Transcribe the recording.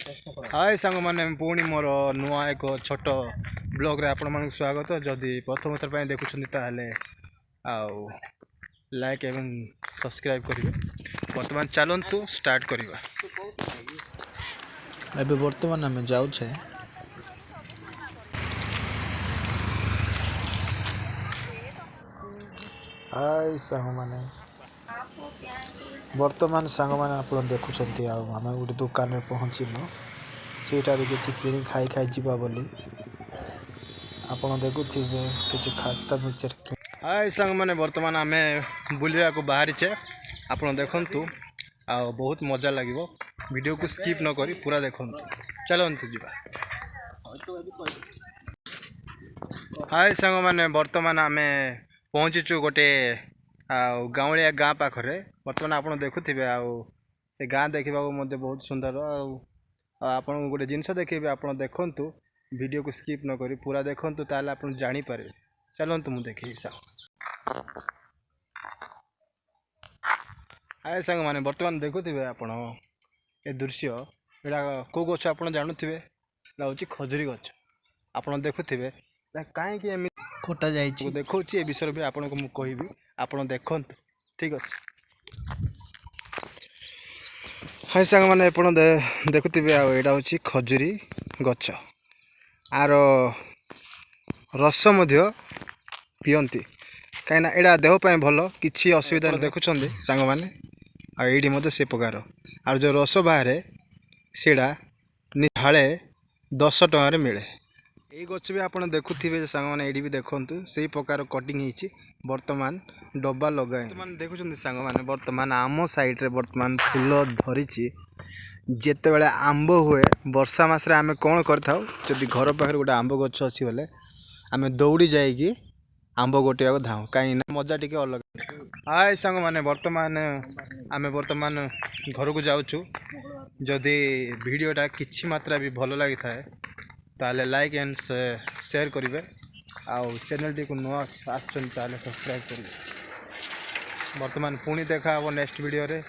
हाय सांग मैंने पुणी मोर नुआ एक छोट ब्लॉग रे आपण मानक स्वागत जदि प्रथम थर पर देखुं आउ लाइक एवं सब्सक्राइब करेंगे। बर्तमान चलतु स्टार्ट करवा। एबे वर्तमान आम जाऊे हाय सांग मैंने वर्तमान सांग मैंने आप देखुं आम गोटे दुकान में पहुँचलु सेठार किसी कि खाई खाई जावा बोली आपड़ देखुथे किसी खास्ता मिक्सचर। हाय सांग मैंने वर्तमान आम बुलवा को बाहरीचे आप देखु आ बहुत मजा लगे। वीडियो को स्किप न करी पूरा देखु। चलतु जा। हाय सांग मैंने वर्तमान आम पहुँचीचु गोटे गाँवलिया गाँ पाखरे। वर्तमान आप देखुथे से गाँ देखा मत बहुत सुंदर आप गोटे जिनस देखे आप देखु वीडियो को स्किप न करी पूरा देखु ताल आप जानीपर। चलतु मुझे देखे हाय सांग मैंने वर्तमान देखुथे आप दृश्य यहाँ कौ गच आप जानुवे हूँ खजुरी गच। आप देखुथे कहीं एम कटा जा देखा ए विषय भी आपको मुझे कहबी आप देखु। ठीक अच्छे हाय सांग मैंने देखुथे यहाँ हूँ खजुरी गच आर रस पियंती कहीं एटा देहपाई भल कि असुविधा देखुं सांग मैंने आईटी मत से प्रकार आर जो रस बाहर सेड़ा हाड़े 10 टकर मिले। यही गच भी आप देखुथे सांग मैंने ये भी देखु से प्रकार कटिंग होती बर्तमान डब्बा लगा बर्तमान देखुं सांग मैंने बर्तमान आम साइड्रे बर्तमान फूल धरी जिते बड़े आंब हुए वर्षा मसरे आम कौन करी घर पाखे गोटे आंब गछ अच्छी बोले आम दौड़ी जाइए आंब गोटे धाऊ कहीं मजा टी अलग। हाय सांग मैंने बर्तमान घर को जाऊँ जदि वीडियोटा किसी मात्रा भी भल लगी था ताले लाइक एंड शेयर करेंगे आउ चैनल टी को नुआ आसछन ताले सब्सक्राइब करेंगे। बर्तमान पुणी देखा नेक्स्ट वीडियो रे।